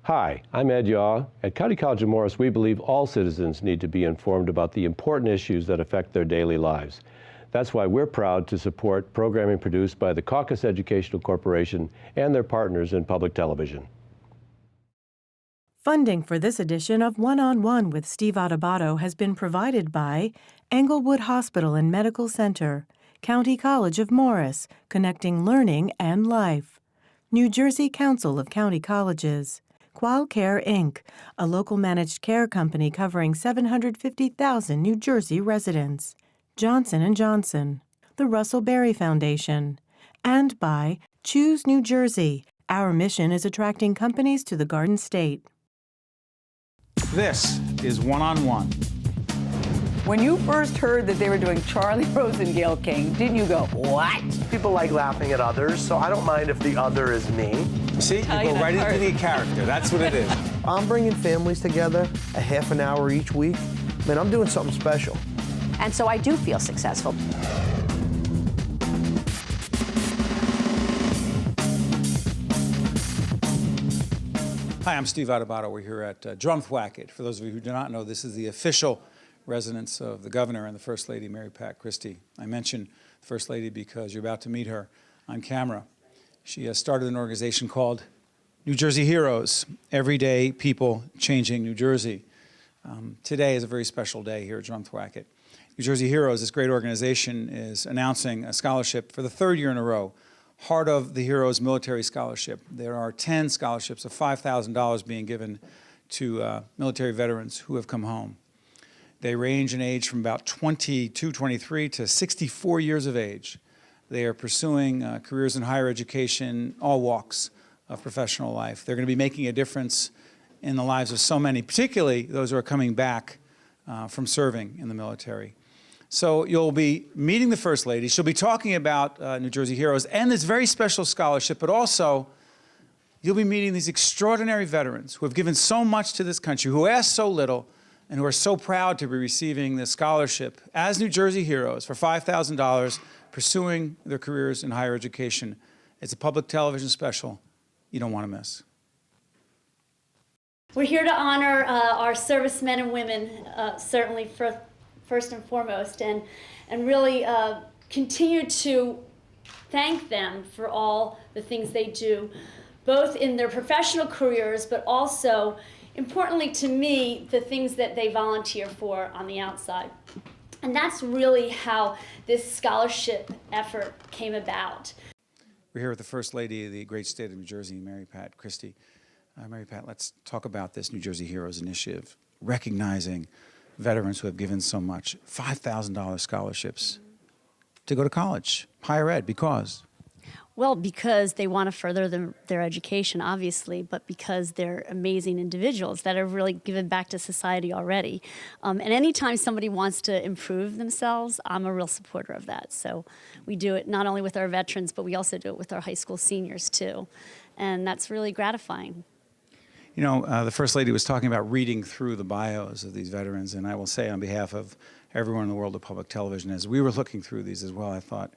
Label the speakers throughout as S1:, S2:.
S1: Hi, I'm Ed Yaw. At County College of Morris, we believe all citizens need to be informed about the important issues that affect their daily lives. That's why we're proud to support programming produced by the Caucus Educational Corporation and their partners in public television.
S2: Funding for this edition of One-on-One with Steve Adubato has been provided by Englewood Hospital and Medical Center, County College of Morris, connecting learning and life, New Jersey Council of County Colleges, QUALCARE, Inc., a local managed care company covering 750,000 New Jersey residents, Johnson & Johnson, the Russell Berry Foundation, and by Choose New Jersey. Our mission is attracting companies to the Garden State.
S3: This is One-on-One.
S4: When you first heard that they were doing Charlie Rose and Gayle King, didn't you go, what?
S5: People like laughing at others, so I don't mind if the other is me.
S3: See, you go right into the character. That's what it is.
S5: I'm bringing families together a half an hour each week. Man, I'm doing something special.
S6: And so I do feel successful.
S3: Hi, I'm Steve Adubato. We're here at Drumthwacket. For those of you who do not know, this is the official residence of the governor and the First Lady, Mary Pat Christie. I mention First Lady because you're about to meet her on camera. She has started an organization called New Jersey Heroes, everyday people changing New Jersey. Today is a very special day here at Drumthwacket. New Jersey Heroes, this great organization, is announcing a scholarship for the third year in a row, Heart of the Heroes Military Scholarship. There are 10 scholarships of $5,000 being given to military veterans who have come home. They range in age from about 22, 23 to 64 years of age. They are pursuing careers in higher education, all walks of professional life. They're going to be making a difference in the lives of so many, particularly those who are coming back from serving in the military. So you'll be meeting the First Lady. She'll be talking about New Jersey Heroes and this very special scholarship, but also you'll be meeting these extraordinary veterans who have given so much to this country, who ask so little, and who are so proud to be receiving this scholarship as New Jersey Heroes for $5,000, pursuing their careers in higher education. It's a public television special you don't want to miss.
S7: We're here to honor our servicemen and women, certainly first and foremost, and really continue to thank them for all the things they do, both in their professional careers, but also, importantly to me, the things that they volunteer for on the outside. And that's really how this scholarship effort came about.
S3: We're here with the First Lady of the great state of New Jersey, Mary Pat Christie. Mary Pat, let's talk about this New Jersey Heroes Initiative, recognizing veterans who have given so much, $5,000 scholarships to go to college, higher ed, because?
S7: Well, because they want to further their education, obviously, but because they're amazing individuals that have really given back to society already. And anytime somebody wants to improve themselves, I'm a real supporter of that. So we do it not only with our veterans, but we also do it with our high school seniors, too. And that's really gratifying.
S3: You know, the First Lady was talking about reading through the bios of these veterans, and I will say on behalf of everyone in the world of public television, as we were looking through these as well, I thought,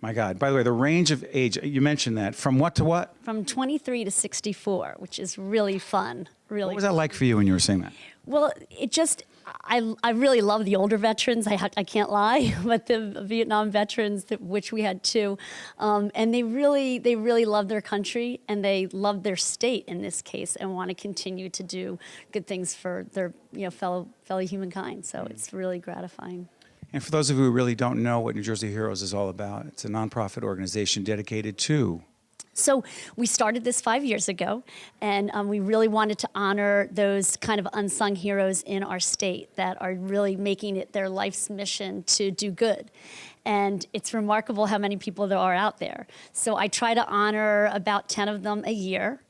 S3: my God. By the way, the range of age, you mentioned that. From what to what?
S7: From 23 to 64, which is really fun. Really.
S3: What was that like for you when you were saying that?
S7: Well, it just, I really love the older veterans, I can't lie, but the Vietnam veterans, which we had two, and they really love their country, and they love their state in this case, and want to continue to do good things for their fellow humankind. So it's really gratifying.
S3: And for those of you who really don't know what New Jersey Heroes is all about, it's a nonprofit organization dedicated to.
S7: So we started this 5 years ago, and we really wanted to honor those kind of unsung heroes in our state that are really making it their life's mission to do good. And it's remarkable how many people there are out there. So I try to honor about 10 of them a year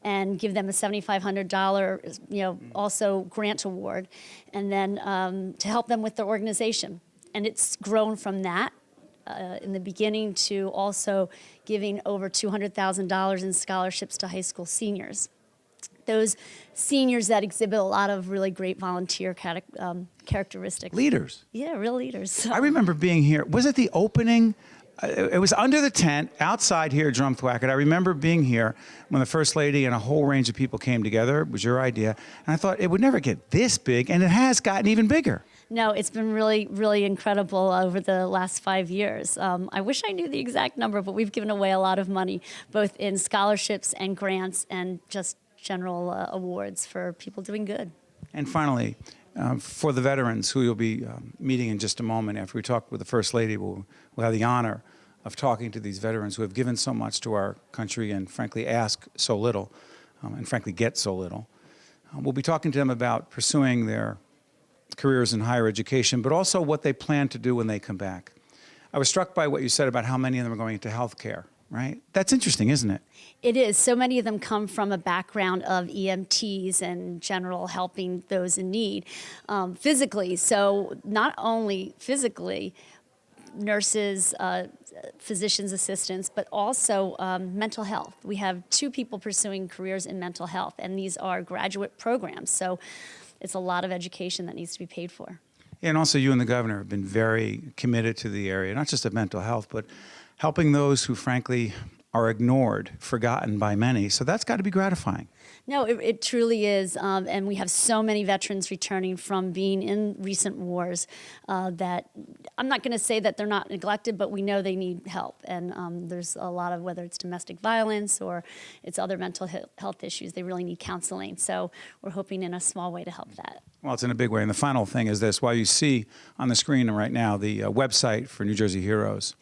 S7: and give them a $7,500, also grant award, and then to help them with their organization. And it's grown from that in the beginning to also giving over $200,000 in scholarships to high school seniors. Those seniors that exhibit a lot of really great volunteer characteristics.
S3: Leaders.
S7: Yeah, real leaders.
S3: I remember being here. Was it the opening It was under the tent, outside here at Drumthwacket. I remember being here when the First Lady and a whole range of people came together. It was your idea. And I thought it would never get this big, and it has gotten even bigger.
S7: No, it's been really, really incredible over the last 5 years. I wish I knew the exact number, but we've given away a lot of money, both in scholarships and grants and just general awards for people doing good.
S3: And finally, for the veterans who you'll be meeting in just a moment after we talk with the First Lady, we'll have the honor of talking to these veterans who have given so much to our country and frankly ask so little, and frankly get so little. We'll be talking to them about pursuing their careers in higher education, but also what they plan to do when they come back. I was struck by what you said about how many of them are going into healthcare, right? That's interesting, isn't it?
S7: It is. So many of them come from a background of EMTs and general helping those in need physically. So not only physically, nurses, physician's assistants, but also mental health. We have 2 people pursuing careers in mental health, and these are graduate programs. So it's a lot of education that needs to be paid for.
S3: Yeah, and also you and the governor have been very committed to the area, not just of mental health, but helping those who frankly are ignored, forgotten by many. So that's got to be gratifying.
S7: No, it truly is. And we have so many veterans returning from being in recent wars that I'm not going to say that they're not neglected, but we know they need help. And there's a lot of, whether it's domestic violence or it's other mental health issues, they really need counseling. So we're hoping in a small way to help that.
S3: Well, it's in a big way. And the final thing is this. While you see on the screen right now the website for New Jersey Heroes,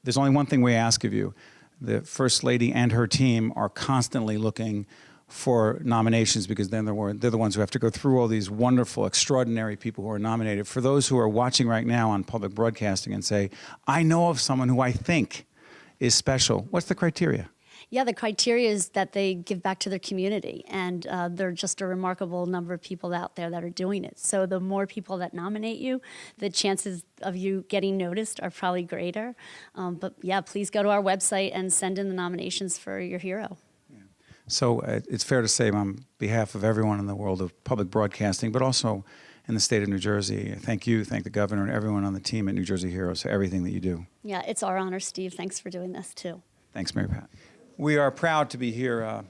S3: there's only one thing we ask of you. The First Lady and her team are constantly looking for nominations because then they're the ones who have to go through all these wonderful, extraordinary people who are nominated. For those who are watching right now on public broadcasting and say, I know of someone who I think is special, what's the criteria?
S7: Yeah, the criteria is that they give back to their community, and there are just a remarkable number of people out there that are doing it. So the more people that nominate you, the chances of you getting noticed are probably greater. But yeah, please go to our website and send in the nominations for your hero.
S3: So it's fair to say on behalf of everyone in the world of public broadcasting, but also in the state of New Jersey, thank you, thank the governor and everyone on the team at New Jersey Heroes for everything that you do.
S7: Yeah, it's our honor, Steve. Thanks for doing this, too.
S3: Thanks, Mary Pat. We are proud to be here in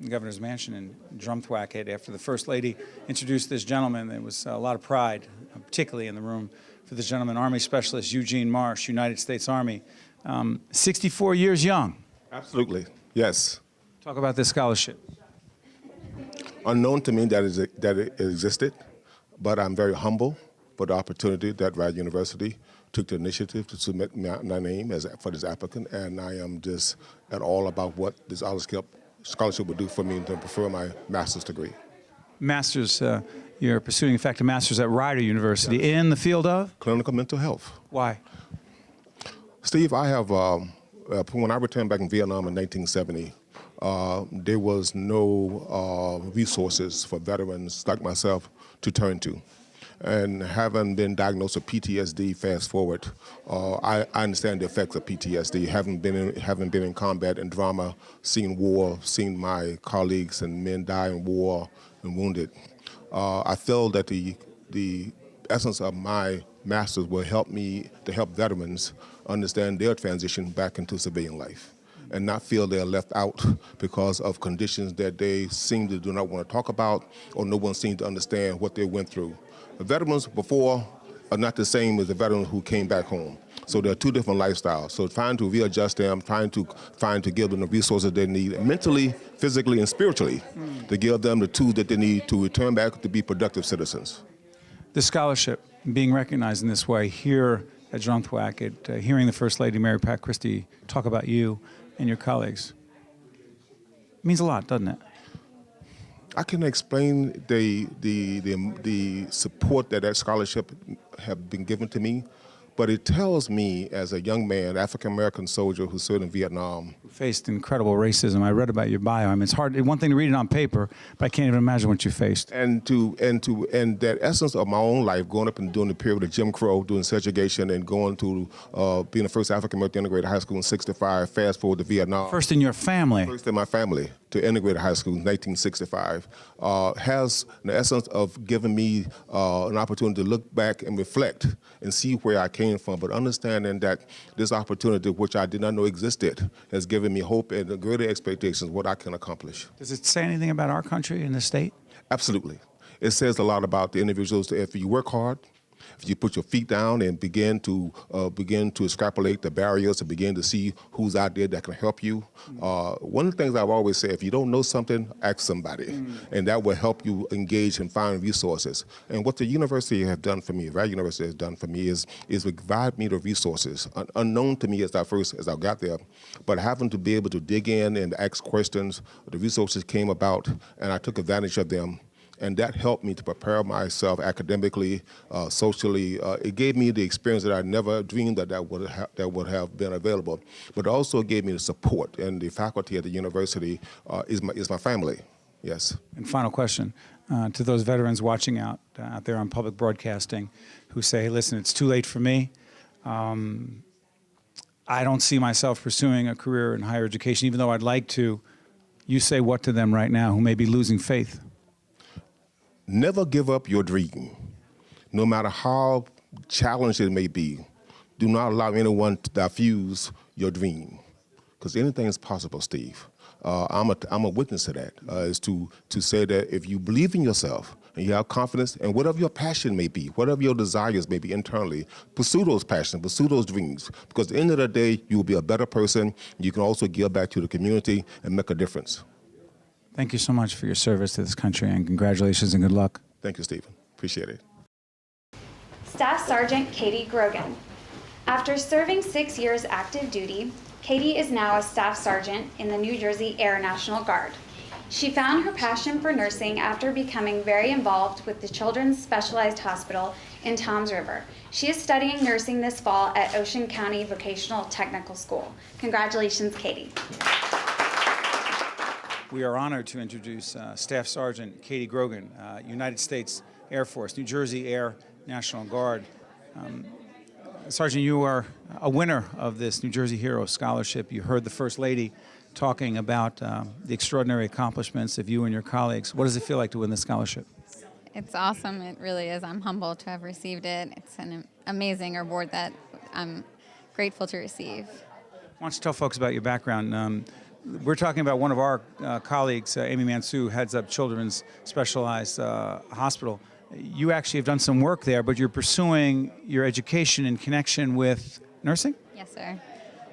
S3: the governor's mansion in Drumthwacket. After the First Lady introduced this gentleman, there was a lot of pride, particularly in the room, for this gentleman, Army Specialist Eugene Marsh, United States Army, 64 years young.
S8: Absolutely, yes.
S3: Talk about this scholarship.
S8: Unknown to me that it existed, but I'm very humble for the opportunity that Rice University took the initiative to submit my name for this applicant, and I am just at all about what this scholarship would do for me to prefer my master's degree.
S3: Master's, you're pursuing, in fact, a master's at Rider University in the field of?
S8: Clinical mental health.
S3: Why?
S8: Steve, I have, when I returned back in Vietnam in 1970, there was no resources for veterans like myself to turn to. And having been diagnosed with PTSD, fast forward, I understand the effects of PTSD. Having been in combat and drama, seen war, seen my colleagues and men die in war and wounded, I feel that the essence of my master's will help me to help veterans understand their transition back into civilian life and not feel they're left out because of conditions that they seem to do not want to talk about, or no one seems to understand what they went through. The veterans before are not the same as the veterans who came back home. So there are 2 different lifestyles. So trying to readjust them, trying to give them the resources they need, mentally, physically, and spiritually, to give them the tools that they need to return back to be productive citizens.
S3: The scholarship being recognized in this way here at Drumthwacket, hearing the First Lady, Mary Pat Christie, talk about you and your colleagues, means a lot, doesn't it?
S8: I can explain the support that scholarship have been given to me, but it tells me as a young man, African-American soldier who served in Vietnam.
S3: Faced incredible racism. I read about your bio. I mean, it's hard. One thing to read it on paper, but I can't even imagine what you faced.
S8: And that essence of my own life, growing up and during the period of Jim Crow, doing segregation, and going to being the first African-American integrated high school in '65, fast forward to Vietnam.
S3: First in your family.
S8: First in my family. to integrated high school in 1965 has the essence of giving me an opportunity to look back and reflect and see where I came from, but understanding that this opportunity, which I did not know existed, has given me hope and greater expectations of what I can accomplish.
S3: Does it say anything about our country and the state?
S8: Absolutely. It says a lot about the individuals. If you work hard, if you put your feet down and begin to extrapolate the barriers and begin to see who's out there that can help you. One of the things I've always said, if you don't know something, ask somebody, and that will help you engage and find resources. And what the university has done for me, our university has done for me, is provide me the resources, unknown to me as I got there, but having to be able to dig in and ask questions. The resources came about, and I took advantage of them. And that helped me to prepare myself academically, socially. It gave me the experience that I never dreamed that would have been available. But it also gave me the support, and the faculty at the university is my family. Yes.
S3: And final question to those veterans watching out there on public broadcasting, who say, "Hey, listen, it's too late for me. I don't see myself pursuing a career in higher education, even though I'd like to." You say what to them right now who may be losing faith?
S8: Never give up your dream, no matter how challenging it may be. Do not allow anyone to diffuse your dream, because anything is possible, Steve. I'm a witness to that, is to say that if you believe in yourself and you have confidence, and whatever your passion may be, whatever your desires may be internally, pursue those passions, pursue those dreams, because at the end of the day, you will be a better person. You can also give back to the community and make a difference.
S3: Thank you so much for your service to this country, and congratulations and good luck.
S8: Thank you, Stephen. Appreciate it.
S9: Staff Sergeant Katie Grogan. After serving 6 years active duty, Katie is now a staff sergeant in the New Jersey Air National Guard. She found her passion for nursing after becoming very involved with the Children's Specialized Hospital in Toms River. She is studying nursing this fall at Ocean County Vocational Technical School. Congratulations, Katie.
S3: We are honored to introduce Staff Sergeant Katie Grogan, United States Air Force, New Jersey Air National Guard. Sergeant, you are a winner of this New Jersey Hero Scholarship. You heard the First Lady talking about the extraordinary accomplishments of you and your colleagues. What does it feel like to win this scholarship?
S10: It's awesome. It really is. I'm humbled to have received it. It's an amazing award that I'm grateful to receive.
S3: Why don't you tell folks about your background? We're talking about one of our colleagues, Amy Mansue, heads up Children's Specialized Hospital. You actually have done some work there, but you're pursuing your education in connection with nursing?
S10: Yes, sir.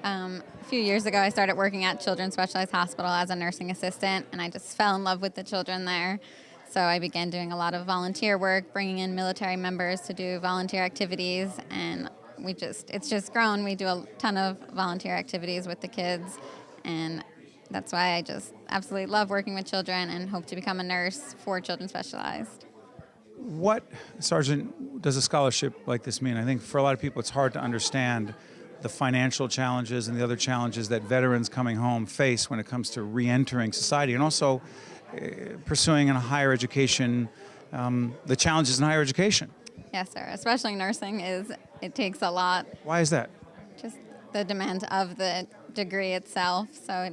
S10: A few years ago, I started working at Children's Specialized Hospital as a nursing assistant, and I just fell in love with the children there. So I began doing a lot of volunteer work, bringing in military members to do volunteer activities, and it's just grown. We do a ton of volunteer activities with the kids, and that's why I just absolutely love working with children and hope to become a nurse for Children's Specialized.
S3: What, Sergeant, does a scholarship like this mean? I think for a lot of people it's hard to understand the financial challenges and the other challenges that veterans coming home face when it comes to re-entering society, and also pursuing in a higher education, the challenges in higher education.
S10: Yes, sir. Especially nursing it takes a lot.
S3: Why is that?
S10: Just the demand of the degree itself. So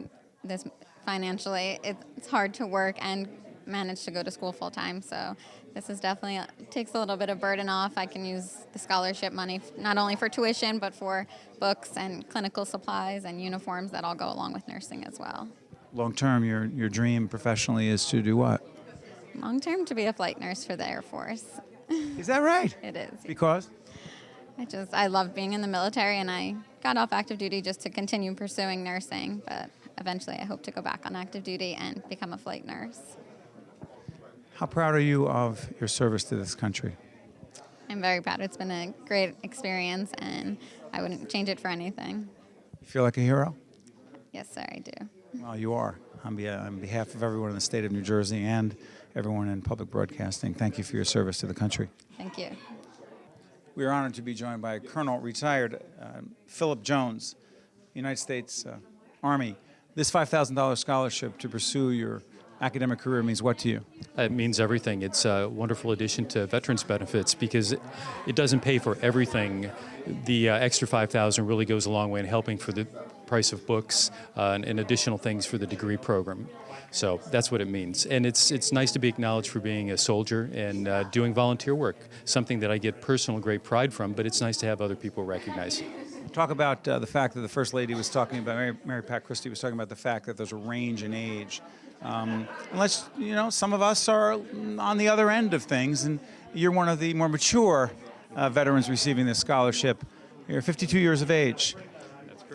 S10: financially, it's hard to work and manage to go to school full time. So this is definitely takes a little bit of burden off. I can use the scholarship money not only for tuition, but for books and clinical supplies and uniforms that all go along with nursing as well.
S3: Long term, your dream professionally is to do what?
S10: Long term, to be a flight nurse for the Air Force.
S3: Is that right?
S10: It is.
S3: Because?
S10: I loved being in the military, and I got off active duty just to continue pursuing nursing, but eventually I hope to go back on active duty and become a flight nurse.
S3: How proud are you of your service to this country?
S10: I'm very proud. It's been a great experience, and I wouldn't change it for anything.
S3: You feel like a hero?
S10: Yes, sir, I do.
S3: Well, you are. On behalf of everyone in the state of New Jersey and everyone in public broadcasting, thank you for your service to the country.
S10: Thank you.
S3: We are honored to be joined by Colonel retired Philip Jones, United States Army. This $5,000 scholarship to pursue your academic career means what to you?
S11: It means everything. It's a wonderful addition to veterans benefits because it doesn't pay for everything. The extra $5,000 really goes a long way in helping for the price of books and additional things for the degree program. So that's what it means. And it's nice to be acknowledged for being a soldier and doing volunteer work, something that I get personal great pride from, but it's nice to have other people recognize it.
S3: Talk about the fact that the First Lady was talking about, Mary Pat Christie was talking about the fact that there's a range in age. Unless, some of us are on the other end of things, and you're one of the more mature veterans receiving this scholarship. You're 52 years of age.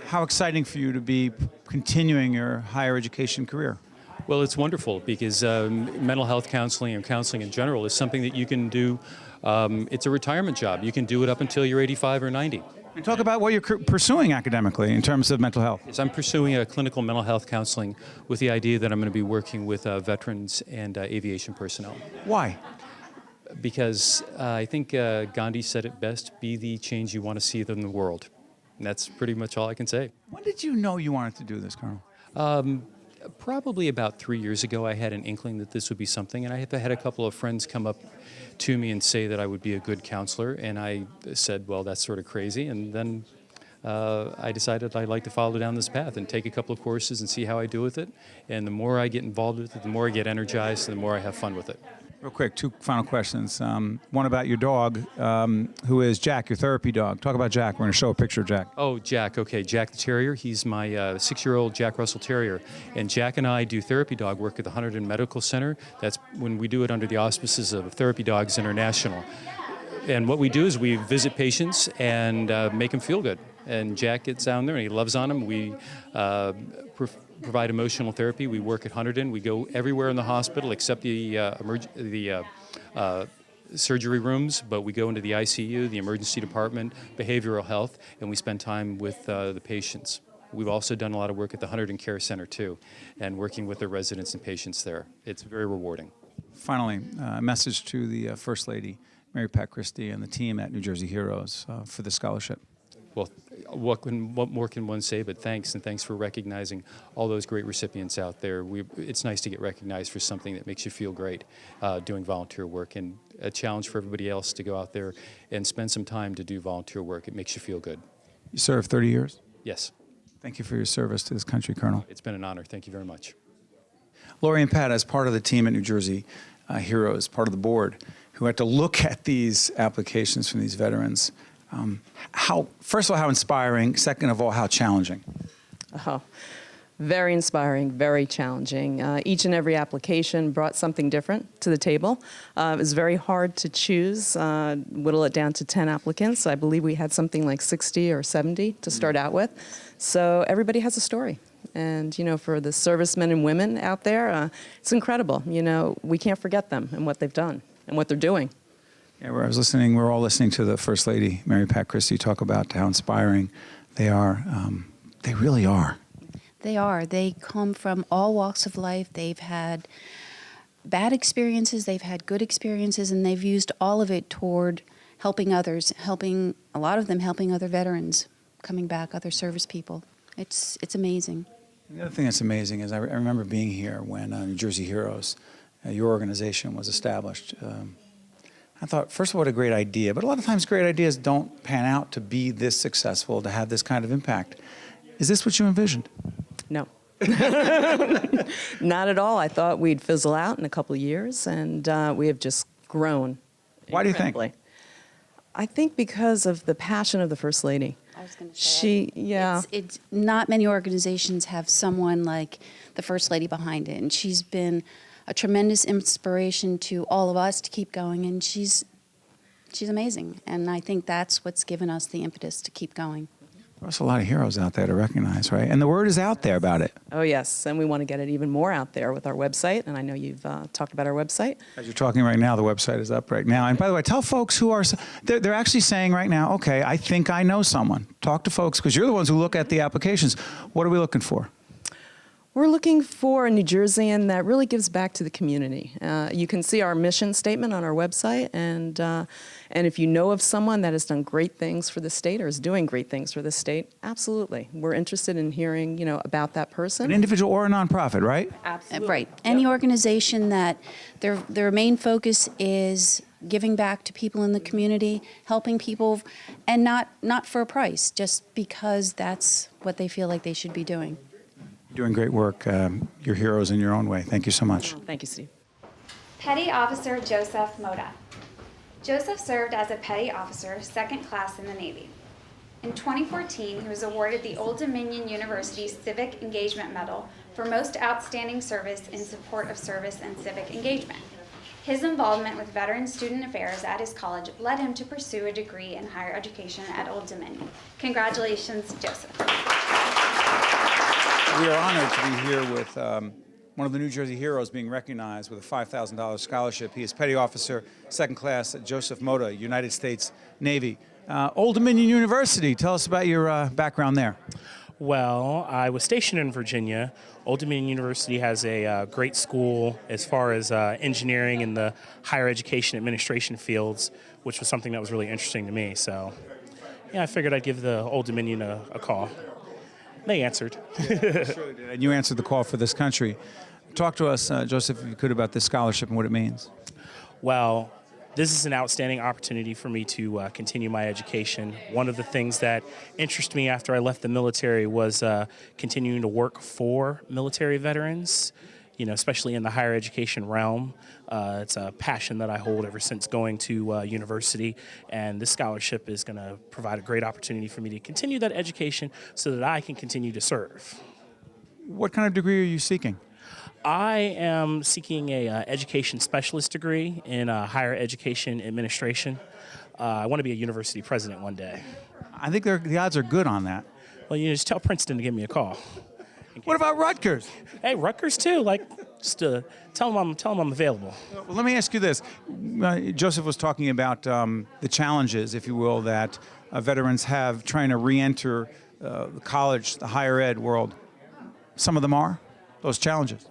S3: How exciting for you to be continuing your higher education career?
S11: Well, it's wonderful because mental health counseling and counseling in general is something that you can do. It's a retirement job. You can do it up until you're 85 or 90.
S3: And talk about what you're pursuing academically in terms of mental health.
S11: Yes, I'm pursuing a clinical mental health counseling with the idea that I'm going to be working with veterans and aviation personnel.
S3: Why?
S11: Because I think Gandhi said it best, be the change you want to see in the world. And that's pretty much all I can say.
S3: When did you know you wanted to do this, Colonel?
S11: Probably about 3 years ago, I had an inkling that this would be something, and I had a couple of friends come up to me and say that I would be a good counselor, and I said, well, that's sort of crazy, and then I decided I'd like to follow down this path and take a couple of courses and see how I do with it, and the more I get involved with it, the more I get energized, and the more I have fun with it.
S3: Real quick, two final questions. One about your dog, who is Jack, your therapy dog. Talk about Jack. We're going to show a picture of Jack.
S11: Oh, Jack. Okay, Jack the Terrier. He's my 6-year-old Jack Russell Terrier. And Jack and I do therapy dog work at the Hunterdon Medical Center. That's when we do it under the auspices of Therapy Dogs International. And what we do is we visit patients and make them feel good. And Jack gets down there and he loves on them. We provide emotional therapy. We work at Hunterdon. We go everywhere in the hospital except the surgery rooms, but we go into the ICU, the emergency department, behavioral health, and we spend time with the patients. We've also done a lot of work at the Hunterdon Care Center too, and working with the residents and patients there. It's very rewarding.
S3: Finally, a message to the First Lady, Mary Pat Christie, and the team at New Jersey Heroes for the scholarship.
S11: Well, what more can one say but thanks, and thanks for recognizing all those great recipients out there. It's nice to get recognized for something that makes you feel great, doing volunteer work, and a challenge for everybody else to go out there and spend some time to do volunteer work. It makes you feel good.
S3: You served 30 years?
S11: Yes.
S3: Thank you for your service to this country, Colonel.
S11: It's been an honor. Thank you very much.
S3: Lori and Pat, as part of the team at New Jersey Heroes, part of the board, who had to look at these applications from these veterans, first of all, how inspiring, second of all, how challenging?
S12: Oh, very inspiring, very challenging. Each and every application brought something different to the table. It was very hard to choose, whittle it down to 10 applicants. I believe we had something like 60 or 70 to start out with. So everybody has a story. And, for the servicemen and women out there, it's incredible. We can't forget them and what they've done and what they're doing.
S3: Yeah, we're all listening to the First Lady, Mary Pat Christie, talk about how inspiring they are. They really are.
S13: They are. They come from all walks of life. They've had bad experiences, they've had good experiences, and they've used all of it toward helping others, a lot of them helping other veterans coming back, other service people. It's amazing.
S3: The other thing that's amazing is I remember being here when New Jersey Heroes, your organization, was established. I thought, first of all, what a great idea. But a lot of times great ideas don't pan out to be this successful, to have this kind of impact. Is this what you envisioned?
S12: No. Not at all. I thought we'd fizzle out in a couple of years, and we have just grown.
S3: Why do you think?
S12: I think because of the passion of the First Lady.
S13: I was going to say, it's not many organizations have someone like the First Lady behind it, and she's been a tremendous inspiration to all of us to keep going, and she's amazing, and I think that's what's given us the impetus to keep going.
S3: There's a lot of heroes out there to recognize, right? And the word is out there about it.
S12: Oh, yes, and we want to get it even more out there with our website, and I know you've talked about our website.
S3: As you're talking right now, the website is up right now. And by the way, tell folks who are, they're actually saying right now, okay, I think I know someone. Talk to folks, because you're the ones who look at the applications. What are we looking for?
S12: We're looking for a New Jerseyan that really gives back to the community. You can see our mission statement on our website, and if you know of someone that has done great things for the state or is doing great things for the state, absolutely. We're interested in hearing, about that person.
S3: An individual or a nonprofit, right?
S12: Absolutely.
S13: Right. Any organization that their main focus is giving back to people in the community, helping people, and not for a price, just because that's what they feel like they should be doing.
S3: You're doing great work. You're heroes in your own way. Thank you so much.
S12: Thank you, Steve.
S9: Petty Officer Joseph Moda. Joseph served as a petty officer, second class in the Navy. In 2014, he was awarded the Old Dominion University Civic Engagement Medal for most outstanding service in support of service and civic engagement. His involvement with veteran student affairs at his college led him to pursue a degree in higher education at Old Dominion. Congratulations, Joseph.
S3: We are honored to be here with one of the New Jersey heroes being recognized with a $5,000 scholarship. He is Petty Officer, second class, Joseph Moda, United States Navy. Old Dominion University, tell us about your background there.
S14: Well, I was stationed in Virginia. Old Dominion University has a great school as far as engineering and the higher education administration fields, which was something that was really interesting to me. So, yeah, I figured I'd give the Old Dominion a call. They answered.
S3: Yeah, surely did. And you answered the call for this country. Talk to us, Joseph, if you could, about this scholarship and what it means.
S14: Well, this is an outstanding opportunity for me to continue my education. One of the things that interested me after I left the military was continuing to work for military veterans, especially in the higher education realm. It's a passion that I hold ever since going to university, and this scholarship is going to provide a great opportunity for me to continue that education so that I can continue to serve.
S3: What kind of degree are you seeking?
S14: I am seeking a education specialist degree in higher education administration. I want to be a university president one day.
S3: I think the odds are good on that.
S14: Well, just tell Princeton to give me a call.
S3: What about Rutgers?
S14: Hey, Rutgers too. Just tell them I'm available.
S3: Well, let me ask you this. Joseph was talking about the challenges, if you will, that veterans have trying to re-enter the college, the higher ed world. Some of them are, those challenges.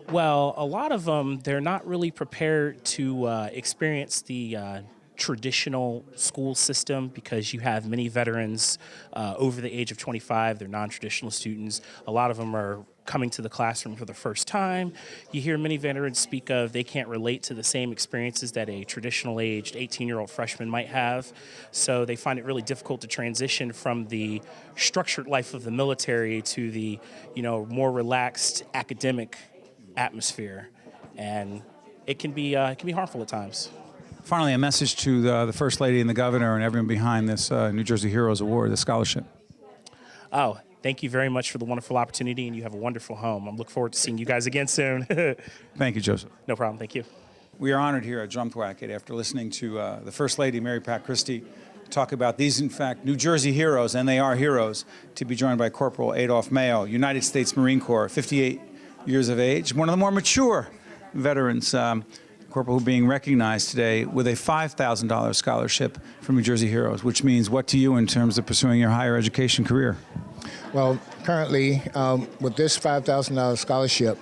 S14: Well, a lot of them, they're not really prepared to experience the traditional school system because you have many veterans over the age of 25. They're non-traditional students. A lot of them are coming to the classroom for the first time. You hear many veterans speak of they can't relate to the same experiences that a traditional aged 18-year-old freshman might have. So they find it really difficult to transition from the structured life of the military to the, more relaxed academic atmosphere, and it can be harmful at times.
S3: Finally, a message to the First Lady and the Governor and everyone behind this New Jersey Heroes Award, the scholarship.
S14: Oh, thank you very much for the wonderful opportunity, and you have a wonderful home. I'm looking forward to seeing you guys again soon.
S3: Thank you, Joseph.
S14: No problem. Thank you.
S3: We are honored here at Drumthwacket after listening to the First Lady, Mary Pat Christie, talk about these, in fact, New Jersey heroes, and they are heroes, to be joined by Corporal Adolph Mayo, United States Marine Corps, 58 years of age, one of the more mature veterans, Corporal, who being recognized today with a $5,000 scholarship from New Jersey Heroes, which means what to you in terms of pursuing your higher education career?
S15: Well, currently, with this $5,000 scholarship,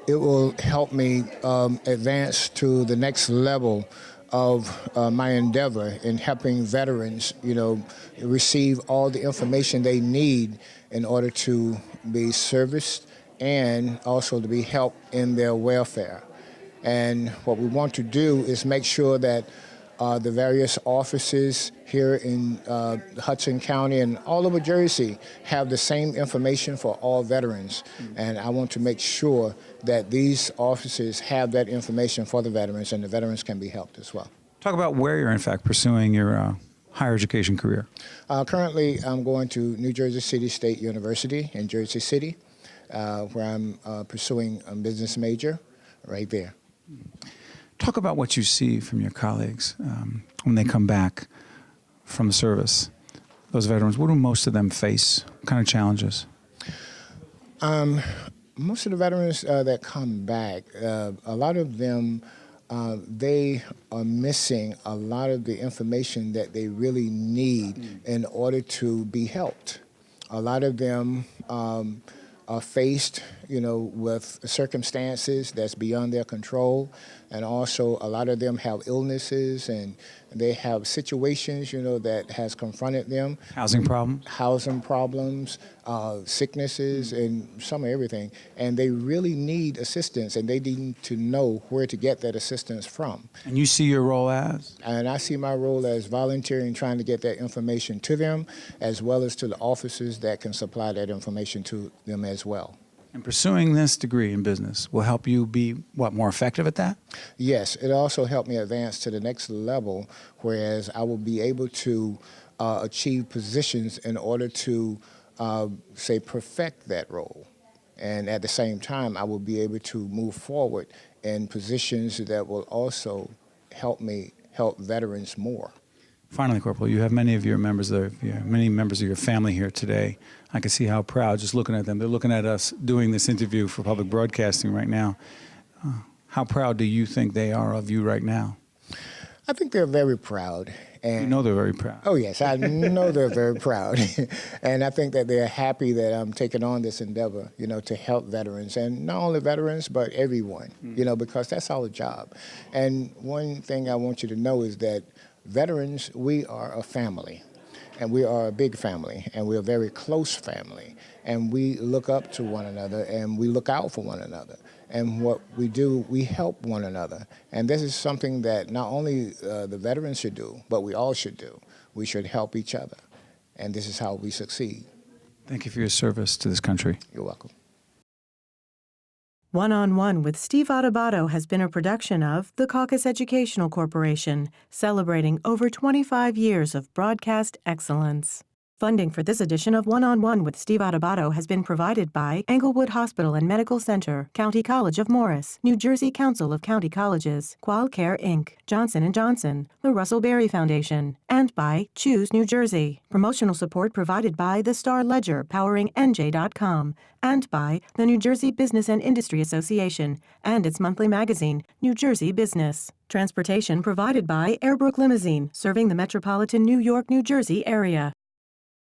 S15: it will help me advance to the next level of my endeavor in helping veterans, receive all the information they need in order to be serviced and also to be helped in their welfare. And what we want to do is make sure that the various offices here in Hudson County and all over Jersey have the same information for all veterans. And I want to make sure that these offices have that information for the veterans, and the veterans can be helped as well.
S3: Talk about where you're, in fact, pursuing your higher education career.
S15: Currently, I'm going to New Jersey City State University in Jersey City, where I'm pursuing a business major right there.
S3: Talk about what you see from your colleagues when they come back from the service. Those veterans, what do most of them face? What kind of challenges?
S15: Most of the veterans that come back, a lot of them, they are missing a lot of the information that they really need in order to be helped. A lot of them are faced with circumstances that's beyond their control. And also a lot of them have illnesses and they have situations, that has confronted them.
S3: Housing problems?
S15: Housing problems, sicknesses, and some of everything. And they really need assistance, and they need to know where to get that assistance from.
S3: And you see your role as?
S15: And I see my role as volunteering, trying to get that information to them, as well as to the officers that can supply that information to them as well.
S3: And pursuing this degree in business will help you be, more effective at that?
S15: Yes, it also helped me advance to the next level, whereas I will be able to achieve positions in order to, perfect that role. And at the same time, I will be able to move forward in positions that will also help me help veterans more.
S3: Finally, Corporal, you have many members of your family here today. I can see how proud, just looking at them. They're looking at us doing this interview for public broadcasting right now. How proud do you think they are of you right now?
S15: I think they're very proud. And
S3: you know they're very proud.
S15: Oh, yes, I know they're very proud. And I think that they're happy that I'm taking on this endeavor, to help veterans. And not only veterans, but everyone, because that's our job. And one thing I want you to know is that veterans, we are a family, and we are a big family, and we're a very close family, and we look up to one another, and we look out for one another. And what we do, we help one another. And this is something that not only the veterans should do, but we all should do. We should help each other, and this is how we succeed.
S3: Thank you for your service to this country.
S15: You're welcome.
S2: One-on-One with Steve Adubato has been a production of the Caucus Educational Corporation, celebrating over 25 years of broadcast excellence. Funding for this edition of One-on-One with Steve Adubato has been provided by ENGLEWOOD Hospital and Medical Center, County College of Morris, New Jersey Council of County Colleges, QUALCARE, Inc., Johnson & Johnson, the Russell Berry Foundation, and by Choose New Jersey. Promotional support provided by the Star Ledger, powering NJ.com, and by the New Jersey Business and Industry Association and its monthly magazine, New Jersey Business. Transportation provided by Airbrook Limousine, serving the metropolitan New York, New Jersey area.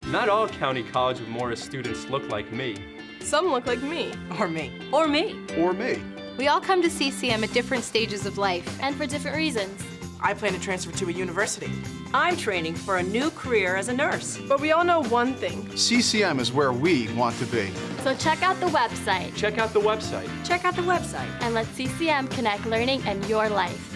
S16: Not all County College of Morris students look like me.
S17: Some look like me.
S18: Or me.
S17: Or me.
S18: Or me.
S17: We all come to CCM at different stages of life.
S7: And for different reasons.
S18: I plan to transfer to a university.
S19: I'm training for a new career as a nurse.
S17: But we all know one thing.
S20: CCM is where we want to be.
S7: So check out the website.
S16: Check out the website.
S19: Check out the website.
S7: And let CCM connect learning and your life.